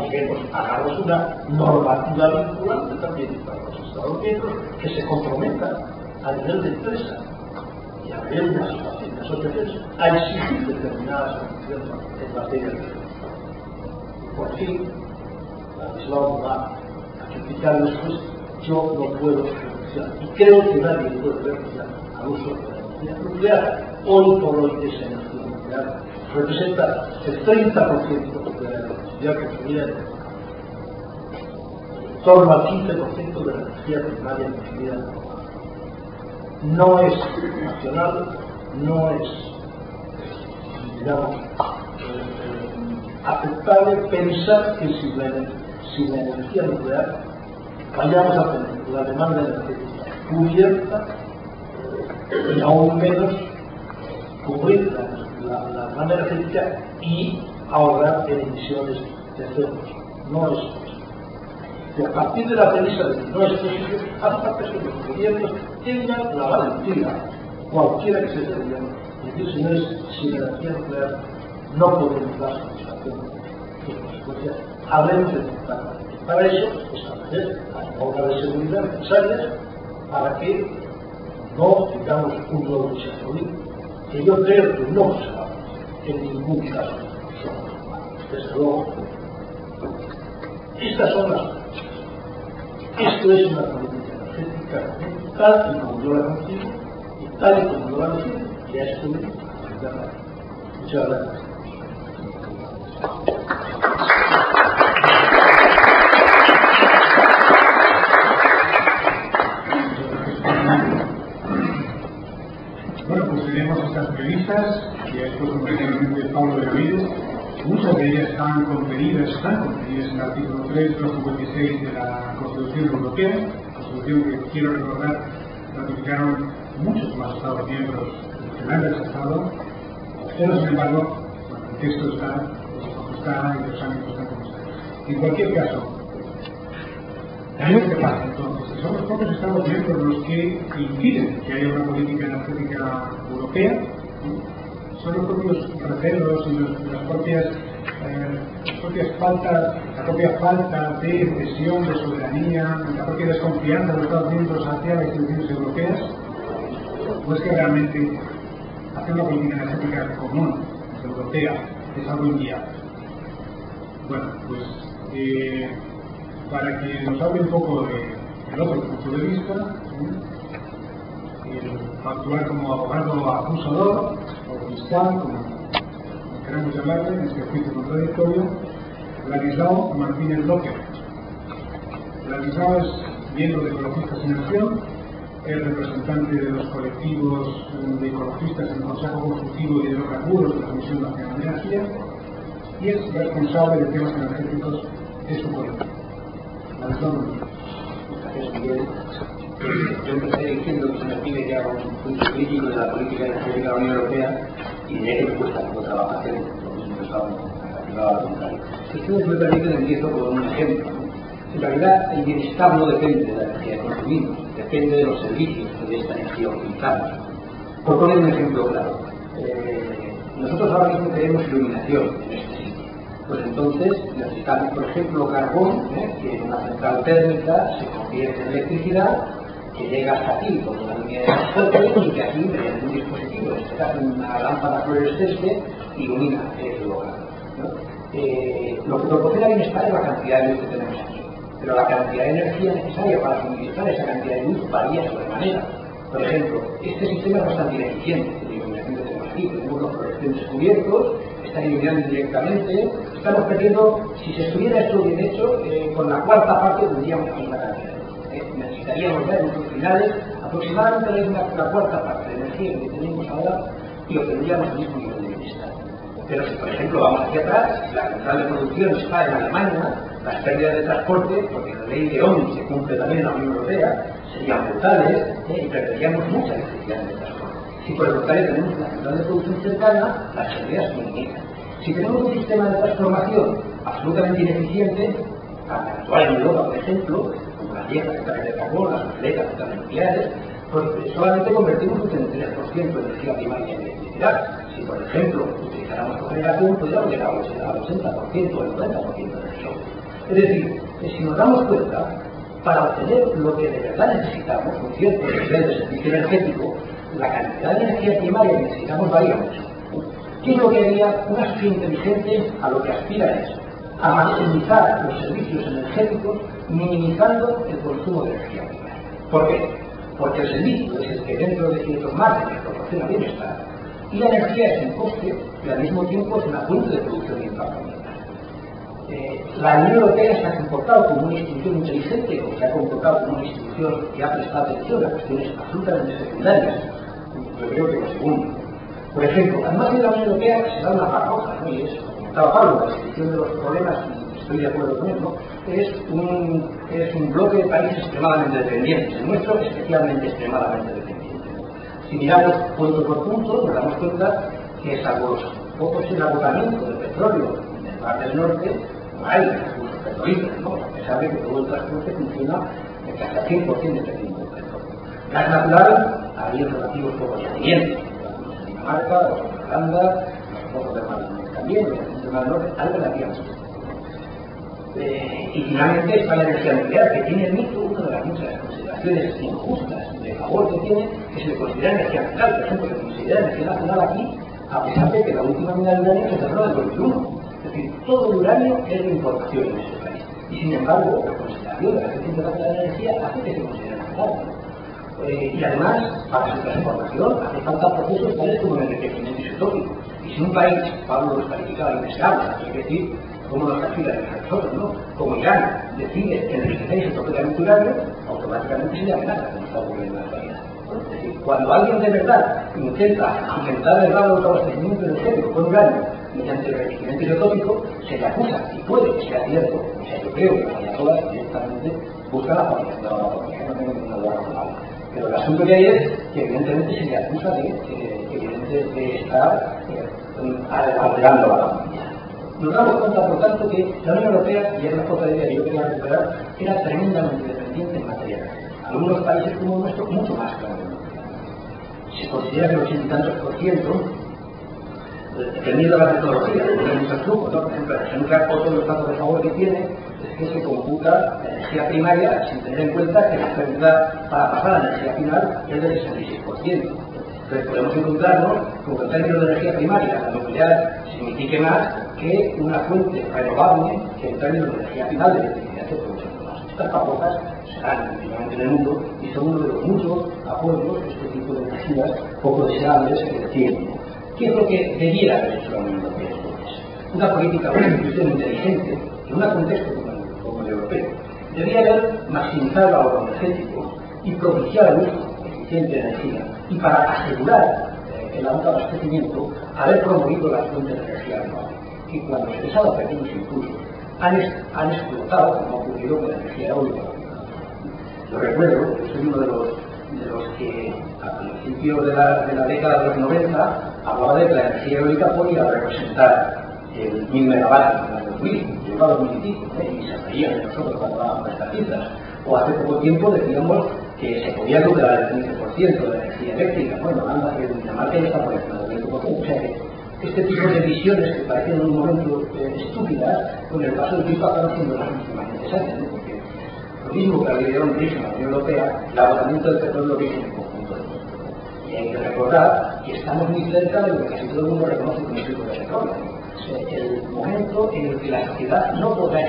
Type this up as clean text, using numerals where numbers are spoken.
diremos, hagamos una normativa vinculante también para los Estados miembros que se comprometan a nivel de empresa y a nivel de asociaciones a exigir determinadas condiciones en materia de salud. Por fin, Ladislao va a criticar después, yo no puedo renunciar, y creo que nadie puede renunciar al uso de la energía nuclear. Hoy por hoy esa energía nuclear representa el 30% de la electricidad consumida en el mundo, en torno al 15% de la energía primaria consumida en el mundo. No es nacional, no es, digamos, aceptable pensar que sin la energía nuclear vayamos a tener la demanda energética cubierta y aún menos cubrir la demanda energética y ahorrar en emisiones de CO2. No es posible. Y a partir de la premisa de que no es posible, hace falta que los gobiernos tengan la valentía, cualquiera que sea el gobierno, de decir, señores, sin energía nuclear no podemos dar satisfacción. Y en consecuencia, habremos de intentar. Para eso, establecer las normas de seguridad necesarias para que no tengamos un nuevo Chernobyl, que yo creo que no se va a hacer en ningún caso. Desde luego, estas son las cosas. Esto es una política energética tal y como yo la concibo y tal y como yo la defino, y a esto me muchas gracias. Bueno, pues tenemos estas premisas que ha expuesto precisamente Pablo Benavides. Muchas de ellas están contenidas en el artículo 3 de los 56 de la Constitución Europea, Constitución que, quiero recordar, ratificaron muchos más Estados miembros que la han rechazado, pero sin embargo, bueno, el texto está como está y los ámbitos están como están. En cualquier caso, ¿qué pasa entonces? Que son los propios Estados miembros los que impiden que haya una política energética europea, ¿no? Son los propios recelos y las propias faltas, la propia falta de cesión de soberanía, la propia desconfianza de los Estados miembros hacia las instituciones europeas, pues que realmente hacer una política energética común, europea, es algo inviable. Bueno, pues para que nos hable un poco del otro punto de vista, actuar como abogado acusador o fiscal, como queremos llamarle, en este juicio contradictorio, Ladislao Martínez López. Ladislao es miembro de Ecologistas en Acción, es representante de los colectivos de ecologistas en el Consejo Consultivo de Hidrocarburos de la Comisión Nacional de Energía y es responsable de temas energéticos de su colegio. Ladislao Martínez. Gracias, Miguel. Yo empecé diciendo que se me pide que haga un punto crítico de la política energética de la Unión Europea y diré que me cuesta poco trabajo hacer lo mismo que estaba activado al contrario. Si ustedes me permiten, empiezo con un ejemplo. En realidad, el bienestar no depende de la energía que consumimos, depende de los servicios que de esta energía utilizamos. Por poner un ejemplo claro, nosotros ahora mismo tenemos iluminación en este sitio. Pues entonces necesitamos, por ejemplo, carbón, que en una central térmica se convierte en electricidad, que llega hasta aquí con una línea de transporte y que aquí, mediante un dispositivo, en este caso una lámpara fluorescente, ilumina el lugar, ¿no? Lo que proporciona bienestar es la cantidad de luz que tenemos aquí, pero la cantidad de energía necesaria para suministrar esa cantidad de luz varía sobremanera. Por ejemplo, este sistema es bastante ineficiente de iluminación que tenemos aquí. Tenemos los fluorescentes cubiertos, están iluminando indirectamente, estamos perdiendo, si se estuviera esto bien hecho, con la cuarta parte tendríamos la misma cantidad de luz. Necesitaríamos ver en los finales aproximadamente la cuarta parte de energía que tenemos ahora y obtendríamos el mismo nivel de bienestar. Pero si, por ejemplo, vamos hacia atrás, la central de producción está en Alemania, las pérdidas de transporte, porque la ley de Ohm se cumple también en la Unión Europea, serían brutales y perderíamos mucha electricidad en el transporte. Si por el contrario tenemos una central de producción cercana, las pérdidas se minimizan. Si tenemos un sistema de transformación absolutamente ineficiente, actual en Europa, por ejemplo, como las viejas centrales de carbón, las obsoletas centrales nucleares, pues solamente convertimos un 33% de energía primaria en electricidad. Si, por ejemplo, utilizáramos cogeneración, podríamos llegar al 80% o el 90% de energía. Es decir, que si nos damos cuenta, para obtener lo que de verdad necesitamos, un cierto nivel de servicio energético, la cantidad de energía primaria que necesitamos varía mucho. ¿Qué es lo que haría una sociedad inteligente a lo que aspira es? A maximizar los servicios energéticos minimizando el consumo de energía primaria. ¿Por qué? Porque el servicio es el que dentro de ciertos márgenes proporciona bienestar y la energía es un coste y al mismo tiempo es una fuente de producción de impacto ambiental. La Unión Europea se ha comportado como una institución inteligente o se ha comportado como una institución que ha prestado atención a cuestiones absolutamente secundarias. Yo creo que lo segundo. Por ejemplo, además de la Unión Europea se da una paradoja, ¿no? Y es, como comentaba Pablo, la descripción de los problemas, y estoy de acuerdo con él, ¿no? Es un bloque de países extremadamente dependientes, el nuestro especialmente extremadamente dependiente. Si miramos punto por punto, nos damos cuenta que salvo los pocos en agotamiento del petróleo en el Mar del Norte, no hay recursos petrolíferos, ¿no? A pesar de que todo el transporte funciona casi al 100% dependiendo del petróleo. Gas natural, hay relativos pocos yacimientos. Dinamarca, o Irlanda, los pocos de Mar del Norte también, los de Mar del Norte, algo relativamente. Y finalmente está la energía nuclear, que tiene el mito una de las muchas consideraciones injustas de favor que tiene, que se le considera energía nacional. Por ejemplo, se considera energía nacional aquí, a pesar de que la última mina de uranio se cerró en el 2001. Es decir, todo el uranio es de importación en ese país. Y sin embargo, la consideración de la Agencia Internacional de Energía hace que se considere nacional. Y además, para su transformación hace falta procesos tales como el enriquecimiento isotópico. Y si un país, Pablo los calificaba indeseables, hay que decir, como nos calcula a nosotros, ¿no? Como Irán decide enriquecer isotópicamente uranio, automáticamente se le amenaza, como está ocurriendo en la actualidad. Es decir, cuando alguien de verdad intenta aumentar el grado de autoabastecimiento energético con uranio mediante el enriquecimiento isotópico, se le acusa, y puede que sea cierto, o sea, yo creo que las ayatolás directamente buscan la fabricación de la porque no tengo ninguna duda razonable. Pero el asunto que hay es que evidentemente se le acusa de estar alterando la economía. Nos damos cuenta, por tanto, que la Unión Europea, y es la foto que yo quería recuperar, era tremendamente dependiente en materia energética. Algunos países como el nuestro, mucho más que la Unión Europea. Se considera que el 80 y tantos por ciento, dependiendo de la metodología, de muchos trucos, ¿no? Por ejemplo, la energía nuclear, otro de los datos de favor que tiene es que se computa la energía primaria sin tener en cuenta que la pérdida para pasar a la energía final es del 66%. Entonces podemos encontrarnos con que el término de energía primaria, la nuclear, signifique más que una fuente renovable que el término de energía final de electricidad que producen más. Estas paradojas serán continuamente en el mundo y son uno de los muchos apoyos de este tipo de energías poco deseables que tienen. ¿Qué es lo que debiera haber hecho la Unión Europea entonces? Una política, una institución inteligente en un contexto como el europeo debería haber maximizado el ahorro energético y propiciar el uso eficiente de energía y para asegurar el autoabastecimiento haber promovido las fuentes de energía renovable y cuando se les ha dado pequeños impulsos han explotado como ha ocurrido con la energía eólica. Yo recuerdo, soy uno de los que a principios de la década de los 90 hablaba de que la energía eólica podía representar el 1000 megavatios en el 2000, llegó a 2000 y pico, y se reían de nosotros cuando dábamos estas cifras. O hace poco tiempo decíamos que se podía lograr el 15% de la energía eléctrica. Bueno, anda que Dinamarca ya está por encima del 20%. O sea que este tipo de visiones que parecen en un momento estúpidas, con el paso del tiempo acaban siendo las más interesantes, ¿no? Porque lo mismo que había un origen en la Unión Europea, el agotamiento del petróleo origen en el conjunto del mundo. Y hay que recordar que estamos muy cerca de lo que casi todo el mundo reconoce como el ciclo de petróleo. El momento en el que la sociedad no podrá